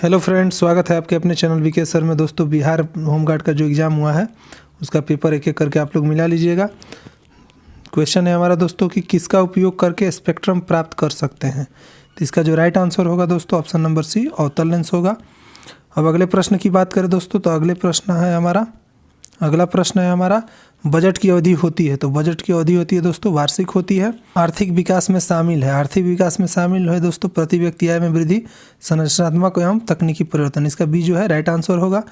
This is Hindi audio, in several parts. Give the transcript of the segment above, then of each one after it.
हेलो फ्रेंड्स, स्वागत है आपके अपने चैनल वीके सर में। दोस्तों, बिहार होमगार्ड का जो एग्ज़ाम हुआ है उसका पेपर एक एक करके आप लोग मिला लीजिएगा। क्वेश्चन है हमारा दोस्तों कि किसका उपयोग करके स्पेक्ट्रम प्राप्त कर सकते हैं। तो इसका जो राइट आंसर होगा दोस्तों ऑप्शन नंबर सी, अवतल लेंस होगा। अब अगले प्रश्न की बात करें दोस्तों, तो अगला प्रश्न है हमारा बजट की अवधि होती है। तो बजट की अवधि होती है दोस्तों वार्षिक होती है। आर्थिक विकास में शामिल है दोस्तों प्रति व्यक्ति आय में वृद्धि, संरचनात्मक एवं तकनीकी परिवर्तन। इसका बी जो है राइट आंसर होगा।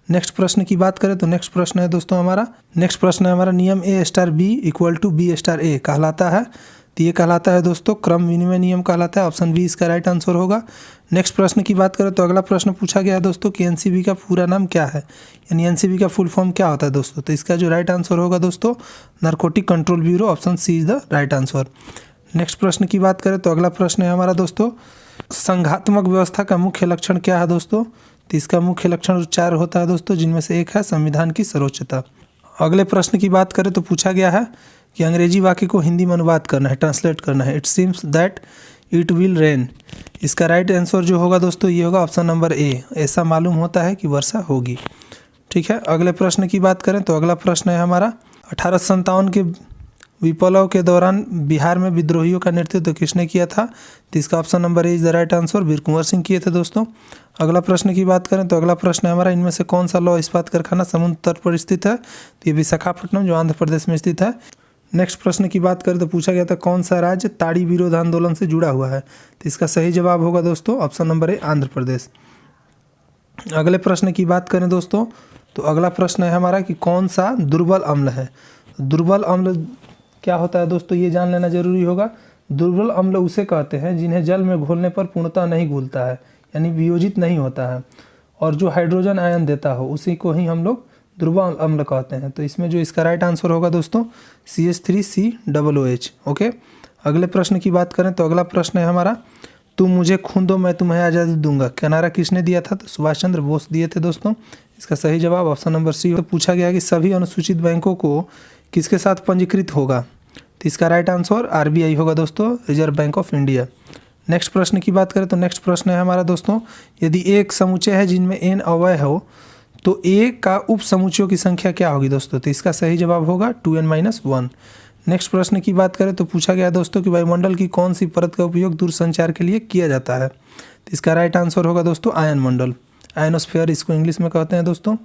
नेक्स्ट प्रश्न की बात करें तो नेक्स्ट प्रश्न है हमारा नियम A star B equal to B star A कहलाता है। तो ये कहलाता है दोस्तों क्रम विनिमय नियम कहलाता है। ऑप्शन बी इसका राइट आंसर होगा। नेक्स्ट प्रश्न की बात करें तो अगला प्रश्न पूछा गया है दोस्तों कि एनसीबी का पूरा नाम क्या है, यानी एनसीबी का फुल फॉर्म क्या होता है दोस्तों। तो इसका जो राइट आंसर होगा दोस्तों narcotic control bureau, option C is the right answer. Next प्रश्न की बात करें तो अगला प्रश्न है हमारा दोस्तों संघात्मक व्यवस्था का मुख्य लक्षण क्या है दोस्तों। तो इसका मुख्य लक्षण 4 होता है दोस्तों, जिनमें से एक है संविधान की सर्वोच्चता। अगले प्रश्न की बात करें तो पूछा गया है कि अंग्रेजी वाक्य को हिंदी में अनुवाद करना है, ट्रांसलेट करना है। It seems that it will rain. इसका राइट आंसर जो होगा दोस्तों ये होगा ऑप्शन नंबर ए, ऐसा मालूम होता है कि वर्षा होगी। ठीक है, अगले प्रश्न की बात करें तो अगला प्रश्न है हमारा 1857 के विप्लव के दौरान बिहार में विद्रोहियों का नेतृत्व किसने किया था। तो इसका option number A is the right answer, Veer Kunwar Singh किए थे दोस्तों। अगला प्रश्न की बात करें तो अगला प्रश्न है हमारा इनमें से कौन सा लौह इस्पात कारखाना समुद्र तट पर स्थित है। तो ये विशाखापट्टनम जो आंध्र प्रदेश में स्थित है। नेक्स्ट प्रश्न की बात करें तो पूछा गया था कौन सा राज्य ताड़ी विरोध आंदोलन से जुड़ा हुआ है। तो इसका सही जवाब होगा दोस्तों ऑप्शन नंबर ए, आंध्र प्रदेश। अगले प्रश्न की बात करें दोस्तों तो अगला प्रश्न है हमारा कि कौन सा दुर्बल अम्ल है। दुर्बल अम्ल क्या होता है दोस्तों, ये जान लेना जरूरी होगा। दुर्बल अम्ल उसे कहते हैं जिन्हें जल में घोलने पर पूर्णतः नहीं घुलता है, यानी वियोजित नहीं होता है, और जो हाइड्रोजन आयन देता हो उसी को ही हम लोग दुर्बल अम्ल कहते हैं। तो इसमें जो इसका राइट आंसर होगा दोस्तों CH3COOH। ओके, अगले प्रश्न की बात करें तो अगला प्रश्न है हमारा तुम मुझे खून दो मैं तुम्हें आज़ादी दूंगा का नारा किसने दिया था। तो सुभाष चंद्र बोस दिए थे दोस्तों। इसका सही जवाब ऑप्शन नंबर सी। तो पूछा गया कि सभी अनुसूचित बैंकों को किसके साथ पंजीकृत होगा। तो इसका राइट आंसर RBI होगा दोस्तों, reserve bank of India. Next प्रश्न की बात करें तो नेक्स्ट प्रश्न है हमारा दोस्तों यदि एक समुच्चय है जिनमें n अवयव हो तो A का उप समुच्चयों की संख्या क्या होगी दोस्तों। तो इसका सही जवाब होगा 2n-1। नेक्स्ट प्रश्न की बात करें तो पूछा गया दोस्तों कि वायुमंडल की कौन सी परत का उपयोग दूरसंचार के लिए किया जाता है। तो इसका राइट आंसर होगा दोस्तों आयन मंडल, आयनोस्फीयर इसको इंग्लिश में कहते हैं दोस्तों।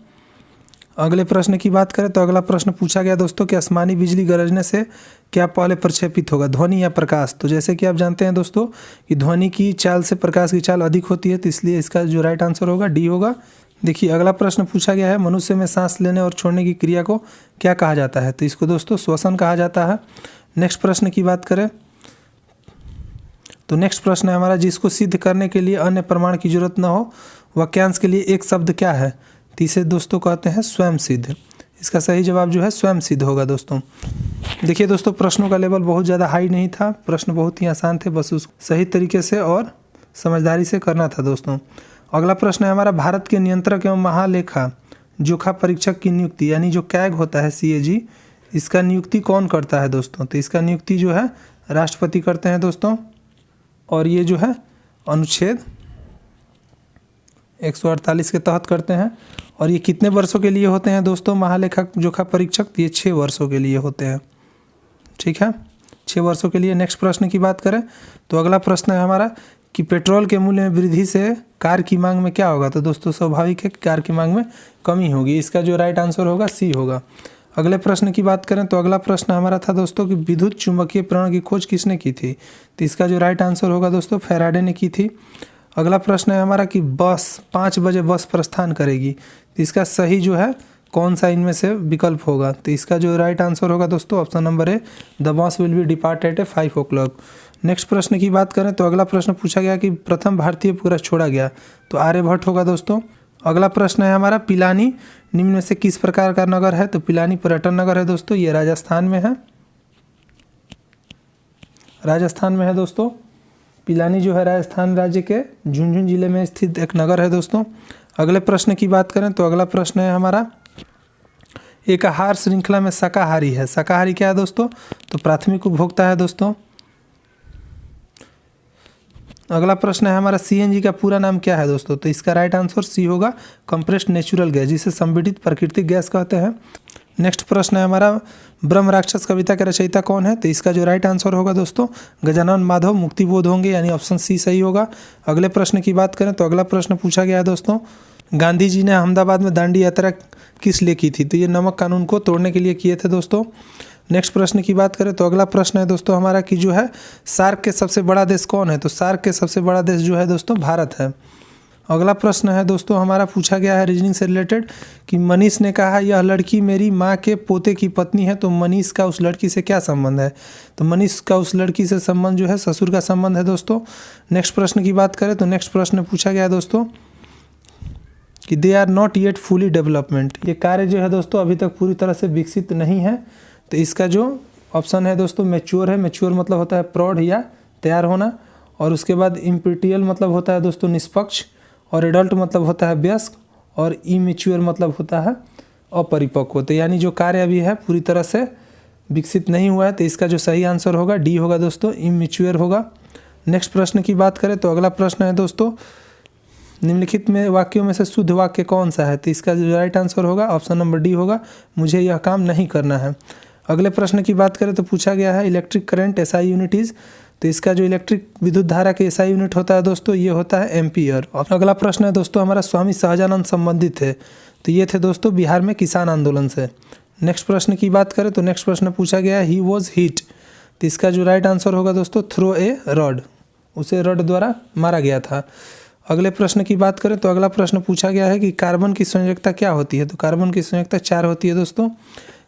अगले प्रश्न की बात करें तो अगला प्रश्न पूछा गया दोस्तों कि आसमानी बिजली गरजने से क्या पहले प्रक्षेपित होगा, ध्वनि या प्रकाश। तो जैसे कि आप जानते हैं दोस्तों कि ध्वनि की चाल से प्रकाश की चाल अधिक होती है, तो इसलिए इसका जो राइट आंसर होगा डी होगा। देखिए अगला प्रश्न पूछा गया है मनुष्य में सांस लेने और छोड़ने की क्रिया को क्या कहा जाता है। तो इसको दोस्तों श्वसन कहा जाता है। नेक्स्ट प्रश्न की बात करें तो नेक्स्ट प्रश्न है हमारा जिसको सिद्ध करने के लिए अन्य प्रमाण की जरूरत न हो वाक्यांश के लिए एक शब्द क्या है। तो इसे दोस्तों कहते हैं स्वयं सिद्ध। इसका सही जवाब जो है स्वयं सिद्ध होगा दोस्तों। देखिए दोस्तों प्रश्नों का लेवल बहुत ज़्यादा हाई नहीं था, प्रश्न बहुत ही आसान थे, बस उसको सही तरीके से और समझदारी से करना था दोस्तों। अगला प्रश्न है हमारा भारत के नियंत्रक एवं महालेखा जोखा परीक्षक की नियुक्ति, यानी जो कैग होता है CAG, इसका नियुक्ति कौन करता है दोस्तों। तो इसका नियुक्ति जो है राष्ट्रपति करते हैं दोस्तों, और ये जो है अनुच्छेद 148 के तहत करते हैं। और ये कितने वर्षों के लिए होते हैं दोस्तों महालेखा जोखा परीक्षक। ये 6 वर्षों के लिए होते हैं। ठीक है, 6 वर्षों के लिए। नेक्स्ट प्रश्न की बात करें तो अगला प्रश्न है हमारा कि पेट्रोल के मूल्य में वृद्धि से कार की मांग में क्या होगा। तो दोस्तों स्वाभाविक है कि कार की मांग में कमी होगी। इसका जो राइट आंसर होगा सी होगा। अगले प्रश्न की बात करें तो अगला प्रश्न हमारा था दोस्तों कि विद्युत चुंबकीय प्रेरण की खोज किसने की थी। तो इसका जो राइट आंसर होगा दोस्तों फैराडे ने की थी। अगला प्रश्न है हमारा कि बस 5 बजे बस प्रस्थान करेगी। तो इसका सही जो है कौन सा इनमें से विकल्प होगा। तो इसका जो राइट आंसर होगा दोस्तों option number A, the bus will be depart at 5 o'clock। Next प्रश्न की बात करें तो अगला प्रश्न पूछा गया कि प्रथम भारतीय उपग्रह छोड़ा गया। तो आर्यभट्ट होगा दोस्तों। अगला प्रश्न है हमारा पिलानी निम्न में से किस प्रकार का नगर है। तो पिलानी पर्यटन नगर है दोस्तों, ये राजस्थान में है। राजस्थान में है दोस्तों पिलानी जो है राजस्थान राज्य के झुंझुनू जिले में स्थित एक नगर है दोस्तों। अगले प्रश्न की बात करें तो अगला प्रश्न है हमारा एक आहार श्रृंखला में शाकाहारी है। शाकाहारी क्या है दोस्तों। तो प्राथमिक उपभोक्ता है दोस्तों। अगला प्रश्न है हमारा सीएनजी का पूरा नाम क्या है दोस्तों? तो इसका राइट आंसर सी होगा, कंप्रेस्ड नेचुरल गैस, जिसे संपीड़ित प्राकृतिक गैस कहते हैं। नेक्स्ट प्रश्न है हमारा ब्रह्म राक्षस कविता के रचयिता कौन है? तो इसका जो राइट आंसर होगा दोस्तों गजानन माधव मुक्तिबोध होंगे, यानी ऑप्शन सी सही होगा। अगले प्रश्न की बात करें तो अगला प्रश्न पूछा गया है दोस्तों, गांधी जी ने अहमदाबाद में दांडी यात्रा किस लिए की थी? तो ये नमक कानून को तोड़ने के लिए किए थे दोस्तों। नेक्स्ट प्रश्न की बात करें तो अगला प्रश्न है दोस्तों हमारा कि जो है सार्क के सबसे बड़ा देश कौन है? तो सार्क के सबसे बड़ा देश जो है दोस्तों भारत है। अगला प्रश्न है दोस्तों हमारा पूछा गया है रीजनिंग से रिलेटेड कि मनीष ने कहा यह लड़की मेरी माँ के पोते की पत्नी है, तो मनीष का उस लड़की से क्या संबंध है? तो मनीष का उस लड़की से संबंध जो है ससुर का संबंध है दोस्तों। नेक्स्ट प्रश्न की बात करें तो नेक्स्ट प्रश्न पूछा गया है दोस्तों कि they are not yet fully development, ये कार्य जो है दोस्तों अभी तक पूरी तरह से विकसित नहीं है। तो इसका जो ऑप्शन है दोस्तों मैच्योर है। मैच्योर मतलब होता है प्रौढ़ या तैयार होना, और उसके बाद इम्पीरियल मतलब होता है दोस्तों निष्पक्ष, और एडल्ट मतलब होता है वयस्क, और इमेच्योर मतलब होता है अपरिपक्व। तो यानी जो कार्य अभी है पूरी तरह से विकसित नहीं हुआ है, तो इसका जो सही आंसर होगा डी होगा दोस्तों, इमेच्योर होगा। नेक्स्ट प्रश्न की बात करें तो अगला प्रश्न है दोस्तों निम्नलिखित में वाक्यों में से शुद्ध वाक्य कौन सा है? तो इसका जो राइट आंसर होगा ऑप्शन नंबर डी होगा, मुझे यह काम नहीं करना है। अगले प्रश्न की बात करें तो पूछा गया है electric current SI unit is, तो इसका जो इलेक्ट्रिक विद्युत धारा के एसआई यूनिट होता है दोस्तों ये होता है एम्पियर। अगला प्रश्न है दोस्तों हमारा स्वामी सहजानंद संबंधित थे, तो ये थे दोस्तों बिहार में किसान आंदोलन से। नेक्स्ट प्रश्न की बात करें तो नेक्स्ट प्रश्न पूछा गया है ही वॉज हिट, तो इसका जो राइट आंसर होगा दोस्तों थ्रो ए रॉड, उसे रॉड द्वारा मारा गया था। अगले प्रश्न की बात करें तो अगला प्रश्न पूछा गया है कि कार्बन की संयोजकता क्या होती है? तो कार्बन की संयोजकता 4 होती है दोस्तों।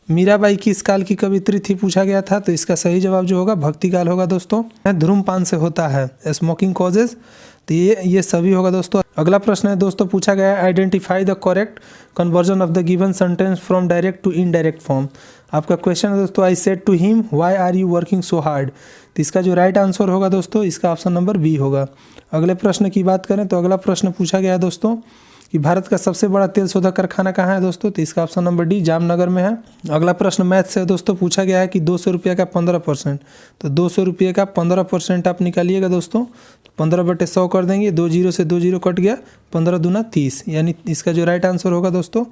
मीराबाई किस काल की कवित्री थी पूछा गया था, तो इसका सही जवाब जो होगा भक्ति काल होगा दोस्तों। धूम्रपान से होता है स्मोकिंग कॉजेज, तो ये सभी होगा दोस्तों। अगला प्रश्न है दोस्तों पूछा गया है identify the correct conversion of the given sentence from direct to indirect form. आपका क्वेश्चन है दोस्तों I said to him why are you working so hard, तो इसका जो राइट आंसर होगा दोस्तों इसका ऑप्शन नंबर बी होगा। अगले प्रश्न की बात करें तो अगला प्रश्न पूछा गया है दोस्तों कि भारत का सबसे बड़ा तेल शोधक कारखाना कहाँ है दोस्तों, तो इसका ऑप्शन नंबर डी जामनगर में है। अगला प्रश्न मैथ से दोस्तों पूछा गया है कि 200 रुपये का 15%, तो 200 रुपये का 15% आप निकालिएगा दोस्तों, 15/100 कर देंगे, 2 जीरो से 2 जीरो कट गया, 15 दूना 30, यानी इसका जो राइट आंसर होगा दोस्तों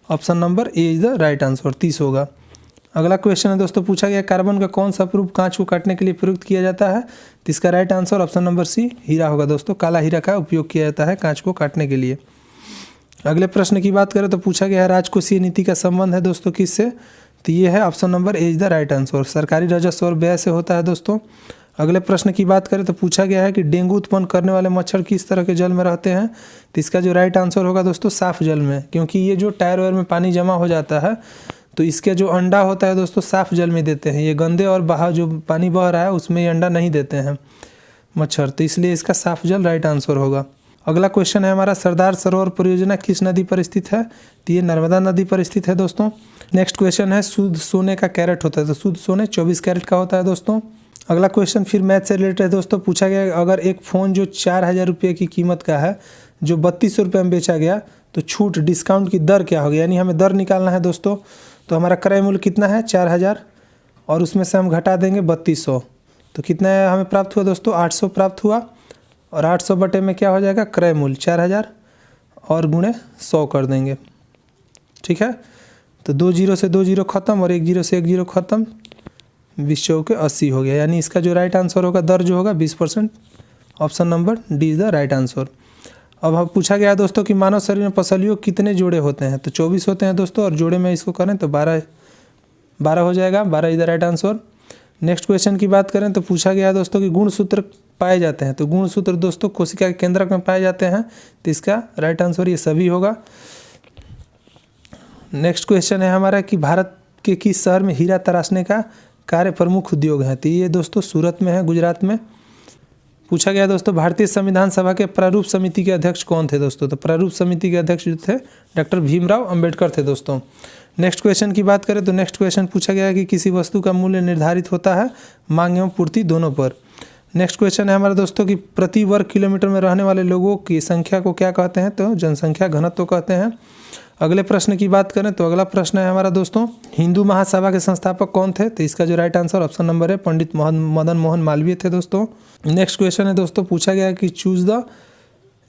option number A is the right answer, 30 होगा। अगला क्वेश्चन है दोस्तों पूछा गया कार्बन का कौन सा प्रूफ कांच को काटने के लिए प्रयुक्त किया जाता है, तो इसका right answer option number C हीरा होगा दोस्तों, काला हीरा का उपयोग किया जाता है कांच को काटने के लिए। अगले प्रश्न की बात करें तो पूछा गया है राजकोषीय नीति का संबंध है दोस्तों किससे, तो ये है option number A is the right answer, सरकारी राजस्व और व्यय से होता है दोस्तों। अगले प्रश्न की बात करें तो पूछा गया है कि डेंगू उत्पन्न करने वाले मच्छर किस तरह के जल में रहते हैं, तो इसका जो राइट आंसर होगा दोस्तों साफ जल में, क्योंकि ये जो टायर वायर में पानी जमा हो जाता है तो इसके जो अंडा होता है दोस्तों साफ जल में देते हैं, ये गंदे और बाहर जो पानी बह रहा है उसमें ये अंडा नहीं देते हैं मच्छर, तो इसलिए इसका साफ जल राइट आंसर होगा। अगला क्वेश्चन है हमारा सरदार सरोवर परियोजना किस नदी पर स्थित है, तो ये नर्मदा नदी पर स्थित है दोस्तों। नेक्स्ट क्वेश्चन है शुद्ध सोने का कैरेट होता है, तो शुद्ध सोने 24 कैरेट का होता है दोस्तों। अगला क्वेश्चन फिर मैथ से रिलेटेड है दोस्तों, पूछा गया अगर एक फ़ोन जो 4000 रुपये की कीमत का है जो 3200 रुपये में बेचा गया तो छूट डिस्काउंट की दर क्या होगी, यानी हमें दर निकालना है दोस्तों। तो हमारा क्रय मूल्य कितना है 4000 और उसमें से हम घटा देंगे 3200, तो कितना हमें प्राप्त हुआ दोस्तों 800 प्राप्त हुआ, और 800 बटे में क्या हो जाएगा क्रय मूल्य 4000 और गुणे 100 कर देंगे, ठीक है। तो 2 जीरो से 2 जीरो खत्म और 1 जीरो से 1 जीरो खत्म, 20 चौके 80 हो गया, यानी इसका जो राइट आंसर होगा दर जो होगा 20%, option number D is the right answer. अब हम पूछा गया दोस्तों कि मानव शरीर में पसलियों कितने जोड़े होते हैं, तो 24 होते हैं दोस्तों, और जोड़े में इसको करें तो 12 हो जाएगा, 12 is the right answer. Next question की बात करें तो पूछा गया दोस्तों कि गुणसूत्र पाए जाते हैं, तो गुणसूत्र दोस्तों कोशिका के केंद्रक में पाए जाते हैं, तो इसका राइट आंसर ये सभी होगा। नेक्स्ट क्वेश्चन है हमारा कि भारत के किस शहर में हीरा तराशने का कार्य प्रमुख उद्योग है, तो ये दोस्तों सूरत में है गुजरात में। पूछा गया दोस्तों भारतीय संविधान सभा के प्रारूप समिति के अध्यक्ष कौन थे दोस्तों, तो प्रारूप समिति के अध्यक्ष जो थे डॉक्टर भीमराव अंबेडकर थे दोस्तों। नेक्स्ट क्वेश्चन की बात करें तो नेक्स्ट क्वेश्चन पूछा गया है कि किसी वस्तु का मूल्य निर्धारित होता है मांग एवं पूर्ति दोनों पर, नेक्स्ट क्वेश्चन है हमारे दोस्तों कि प्रति वर्ग किलोमीटर में रहने वाले लोगों की संख्या को क्या कहते हैं? तो जनसंख्या घनत्व कहते हैं। अगले प्रश्न की बात करें तो अगला प्रश्न है हमारा दोस्तों, हिंदू महासभा के संस्थापक कौन थे? तो इसका जो राइट आंसर ऑप्शन नंबर है पंडित मदन मोहन मालवीय थे दोस्तों। नेक्स्ट क्वेश्चन है दोस्तों, पूछा गया है कि choose the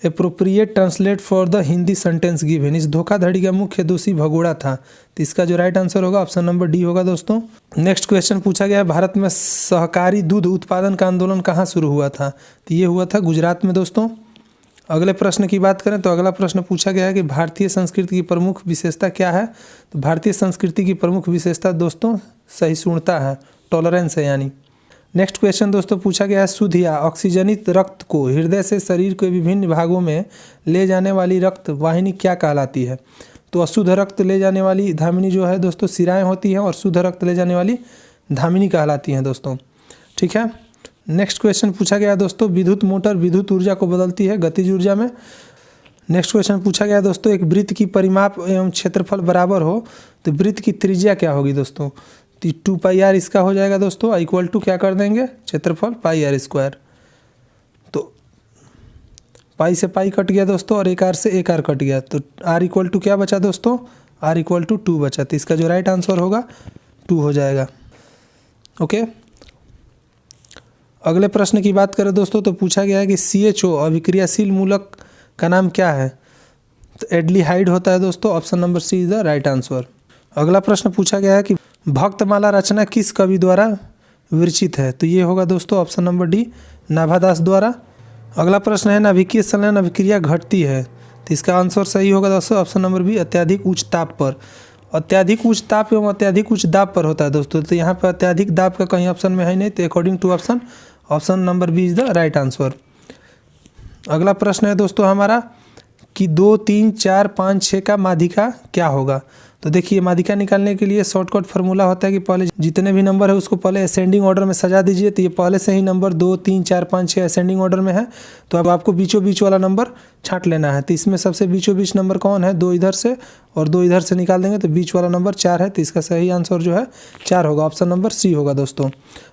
appropriate translate for the Hindi sentence given. इस धोखाधड़ी का मुख्य दोषी भगोड़ा था। तो इसका जो राइट आंसर होगा ऑप्शन नंबर डी होगा दोस्तों। नेक्स्ट क्वेश्चन पूछा गया है, भारत में सहकारी दूध उत्पादन का आंदोलन कहाँ शुरू हुआ था? तो ये हुआ था गुजरात में दोस्तों। अगले प्रश्न की बात करें तो अगला प्रश्न पूछा गया है कि भारतीय संस्कृति की प्रमुख विशेषता क्या है? तो भारतीय संस्कृति की प्रमुख विशेषता दोस्तों सहिष्णुता है, टॉलरेंस है यानी। नेक्स्ट क्वेश्चन दोस्तों पूछा गया है, शुद्ध या ऑक्सीजनित रक्त को हृदय से शरीर के विभिन्न भागों में ले जाने वाली रक्त वाहिनी क्या कहलाती है? तो अशुद्ध रक्त ले जाने वाली धमनी जो है दोस्तों शिराएं होती हैं और शुद्ध रक्त ले जाने वाली धमनी कहलाती हैं दोस्तों। ठीक है। नेक्स्ट क्वेश्चन पूछा गया दोस्तों, विद्युत मोटर विद्युत ऊर्जा को बदलती है गतिज ऊर्जा में। नेक्स्ट क्वेश्चन पूछा गया दोस्तों, एक वृत्त की परिमाप एवं क्षेत्रफल बराबर हो तो वृत्त की त्रिज्या क्या होगी दोस्तों? तो 2πr इसका हो जाएगा दोस्तों, इक्वल टू क्या कर देंगे क्षेत्रफल πr²। तो पाई से पाई कट गया दोस्तों और एक आर से एक आर कट गया, तो r इक्वल टू क्या बचा दोस्तों? r इक्वल टू 2 बचा। तो इसका जो राइट आंसर होगा 2 हो जाएगा। ओके। अगले प्रश्न की बात करें दोस्तों तो पूछा गया है कि CHO अभिक्रियाशील मूलक का नाम क्या है? तो एल्डिहाइड होता है दोस्तों, option number C is the right answer. अगला प्रश्न पूछा गया है कि भक्तमाला रचना किस कवि द्वारा विरचित है? तो ये होगा दोस्तों ऑप्शन नंबर डी, नाभादास द्वारा। अगला प्रश्न है, नाभिकीय संलयन अभिक्रिया घटती है? तो इसका आंसर सही होगा दोस्तों ऑप्शन नंबर बी, अत्यधिक उच्च ताप पर। अत्यधिक उच्च ताप एवं अत्यधिक उच्च दाब पर होता है दोस्तों। तो यहाँ पर अत्यधिक दाब का कहीं ऑप्शन में है नहीं, तो according to option number B is the right answer. अगला प्रश्न है दोस्तों हमारा कि 2, 3, 4, 5, 6 का माध्यिका क्या होगा? तो देखिए माध्यिका निकालने के लिए शॉर्टकट फार्मूला होता है कि पहले जितने भी नंबर है उसको पहले असेंडिंग ऑर्डर में सजा दीजिए। तो ये पहले से ही नंबर 2, 3, 4, 5, 6 असेंडिंग ऑर्डर में है, तो अब आपको बीचों बीच वाला नंबर छांट लेना है। तो इसमें सबसे बीचों बीच नंबर कौन है? 2 इधर से और 2 इधर से निकाल देंगे तो बीच वाला नंबर 4 है। तो इसका सही आंसर जो है 4 होगा, ऑप्शन नंबर सी होगा दोस्तों।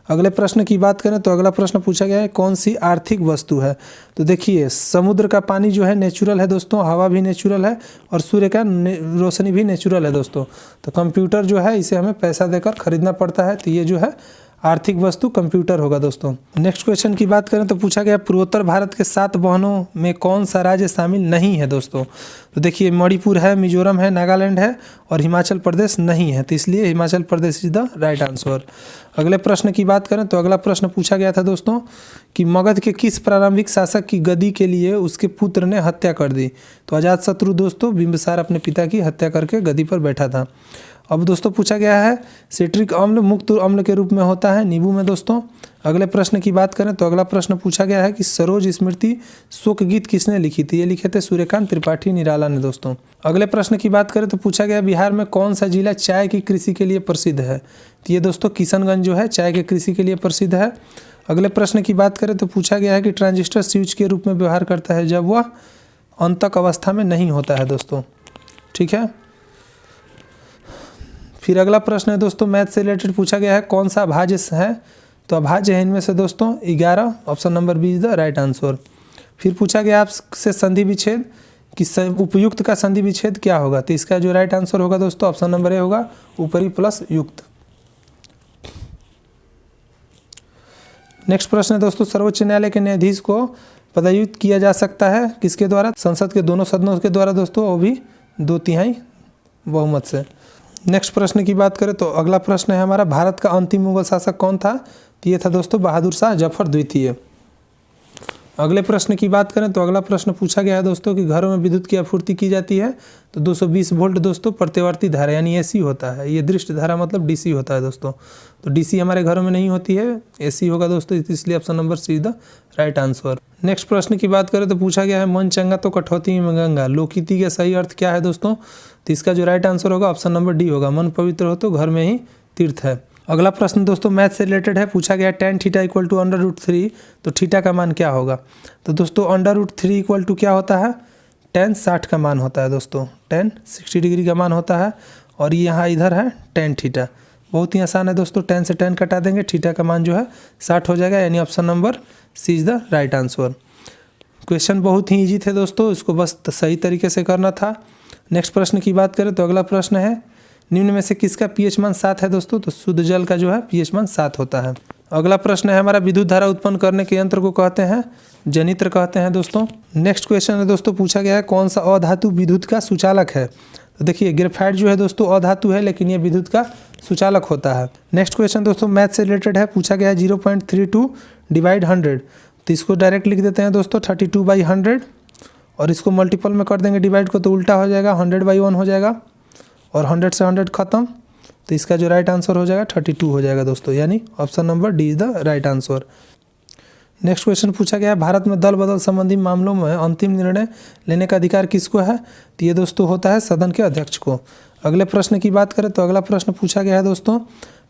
अगले प्रश्न की बात करें तो अगला प्रश्न पूछा गया है, कौन सी आर्थिक वस्तु है? तो देखिए समुद्र का पानी जो है नेचुरल है दोस्तों, हवा भी नेचुरल है और सूर्य का रोशनी भी नेचुरल है दोस्तों। तो कंप्यूटर जो है इसे हमें पैसा देकर खरीदना पड़ता है, तो ये जो है आर्थिक वस्तु कंप्यूटर होगा दोस्तों। नेक्स्ट क्वेश्चन की बात करें तो पूछा गया पूर्वोत्तर भारत के 7 बहनों में कौन सा राज्य शामिल नहीं है दोस्तों? तो देखिए मणिपुर है, मिजोरम है, नागालैंड है और हिमाचल प्रदेश नहीं है, तो इसलिए Himachal Pradesh is the right answer. अगले प्रश्न की बात करें तो अगला प्रश्न पूछा गया था दोस्तों कि मगध के किस प्रारंभिक शासक की गद्दी के लिए उसके पुत्र ने हत्या कर दी? तो अजातशत्रु दोस्तों बिंबिसार अपने पिता की हत्या करके गद्दी पर बैठा था। अब दोस्तों पूछा गया है सिट्रिक अम्ल मुक्त अम्ल के रूप में होता है नींबू में दोस्तों। अगले प्रश्न की बात करें तो अगला प्रश्न पूछा गया है कि सरोज स्मृति शोक गीत किसने लिखी थी? ये लिखे थे सूर्यकांत त्रिपाठी निराला ने दोस्तों। अगले प्रश्न की बात करें तो पूछा गया बिहार में कौन सा जिला चाय की कृषि के लिए प्रसिद्ध है? तो ये दोस्तों किशनगंज जो है चाय के कृषि के लिए प्रसिद्ध है। अगले प्रश्न की बात करें तो पूछा गया है कि ट्रांजिस्टर स्विच के रूप में व्यवहार करता है जब वह अंतक अवस्था में नहीं होता है दोस्तों। ठीक है। फिर अगला प्रश्न है दोस्तों मैथ से रिलेटेड पूछा गया है कौन सा अभाज्य है? तो अभाज्य है इनमें से दोस्तों 11, option number B is the right answer. फिर पूछा गया आपसे संधि विच्छेद कि उपयुक्त का संधि विच्छेद क्या होगा? तो इसका जो राइट आंसर होगा दोस्तों ऑप्शन नंबर ए होगा, ऊपरी प्लस युक्त। नेक्स्ट प्रश्न है दोस्तों सर्वोच्च न्यायालय के न्यायाधीश को पदच्युत किया जा सकता है किसके द्वारा? संसद के दोनों सदनों के द्वारा दोस्तों, वो भी 2/3 बहुमत से। नेक्स्ट प्रश्न की बात करें तो अगला प्रश्न है हमारा भारत का अंतिम मुगल शासक कौन था? तो ये था दोस्तों बहादुर शाह जफर द्वितीय। अगले प्रश्न की बात करें तो अगला प्रश्न पूछा गया है दोस्तों कि घरों में विद्युत की आपूर्ति की जाती है तो 220 वोल्ट दोस्तों प्रतिवर्ती धारा यानी एसी होता है। ये दृष्ट धारा मतलब डीसी होता है दोस्तों। तो डीसी हमारे घरों में नहीं होती है, एसी होगा दोस्तों, इसलिए option number see the right answer. Next प्रश्न की बात करें तो पूछा गया है मन चंगा तो कठौती में गंगा, लोकिती का सही अर्थ क्या है दोस्तों? तो इसका जो राइट आंसर होगा ऑप्शन नंबर डी होगा, मन पवित्र हो तो घर में ही तीर्थ है। अगला प्रश्न दोस्तों मैथ से रिलेटेड है, पूछा गया tan थीटा इक्वल टू √3, तो थीटा का मान क्या होगा? तो दोस्तों √3 इक्वल टू क्या होता है? tan 60 का मान होता है दोस्तों, tan 60 डिग्री का मान होता है और ये यहाँ इधर है tan थीटा। बहुत ही आसान है दोस्तों, 10 से 10 कटा देंगे, थीटा का मान जो है 60 हो जाएगा, यानी option number C is the right answer. Question बहुत ही ईजी थे दोस्तों, इसको बस सही तरीके से करना था। नेक्स्ट प्रश्न की बात करें तो अगला प्रश्न है, निम्न में से किसका पीएच मान 7 है दोस्तों? तो शुद्ध जल का जो है पीएच मान 7 होता है। अगला प्रश्न है हमारा, विद्युत धारा उत्पन्न करने के यंत्र को कहते हैं जनित्र कहते हैं दोस्तों। नेक्स्ट क्वेश्चन है दोस्तों, पूछा गया है कौन सा अधातु विद्युत का सुचालक है? तो देखिए ग्रेफाइट जो है दोस्तों अधातु है, लेकिन ये विद्युत का सुचालक होता है। नेक्स्ट क्वेश्चन दोस्तों मैथ से रिलेटेड है, पूछा गया है 0.32 डिवाइड 100, तो इसको डायरेक्ट लिख देते हैं दोस्तों 32/100, और इसको मल्टीपल में कर देंगे डिवाइड को, तो उल्टा हो जाएगा 100/1 हो जाएगा, और 100 से 100 खत्म, तो इसका जो राइट आंसर हो जाएगा 32 हो जाएगा दोस्तों, यानी option number D is the right answer. Next question पूछा गया है, भारत में दल बदल संबंधी मामलों में अंतिम निर्णय लेने का अधिकार किसको है? तो ये दोस्तों होता है सदन के अध्यक्ष को। अगले प्रश्न की बात करें तो अगला प्रश्न पूछा गया है दोस्तों,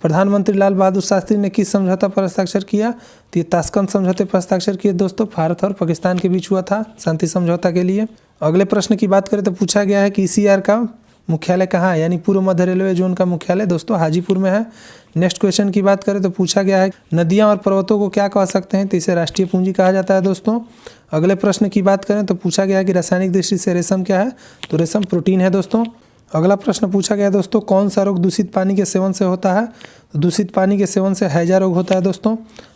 प्रधानमंत्री लाल बहादुर शास्त्री ने किस समझौता पर हस्ताक्षर किया? तो ये ताशकंद समझौते पर हस्ताक्षर किए दोस्तों, भारत और पाकिस्तान के बीच हुआ था शांति समझौता के लिए। अगले प्रश्न की बात करें तो पूछा गया है कि ईसीआर का मुख्यालय कहाँ है? यानी पूर्व मध्य रेलवे जोन का मुख्यालय दोस्तों हाजीपुर में है। नेक्स्ट क्वेश्चन की बात करें तो पूछा गया है, नदियाँ और पर्वतों को क्या कह सकते हैं? तो इसे राष्ट्रीय पूंजी कहा जाता है दोस्तों। अगले प्रश्न की बात करें तो पूछा गया है कि रासायनिक दृष्टि से रेशम क्या है? तो रेशम प्रोटीन है दोस्तों। अगला प्रश्न पूछा गया दोस्तों, कौन सा रोग दूषित पानी के सेवन से होता है? तो दूषित पानी के सेवन से हैजा रोग होता है दोस्तों।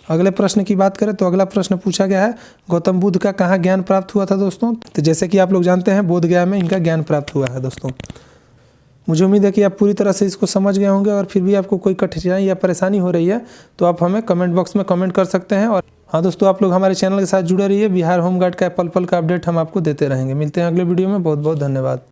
अगले प्रश्न की बात करें तो अगला प्रश्न पूछा गया है, गौतम बुद्ध का कहाँ ज्ञान प्राप्त हुआ था दोस्तों? तो जैसे कि आप लोग जानते हैं बोधगया में इनका ज्ञान प्राप्त हुआ है दोस्तों। मुझे उम्मीद है कि आप पूरी तरह से इसको समझ गए होंगे, और फिर भी आपको कोई कठिनाई या परेशानी हो रही है तो आप हमें कमेंट बॉक्स में कमेंट कर सकते हैं। और हाँ दोस्तों, आप लोग हमारे चैनल के साथ जुड़े रहिए, बिहार होमगार्ड का पल पल का अपडेट हम आपको देते रहेंगे। मिलते हैं अगले वीडियो में, बहुत बहुत धन्यवाद।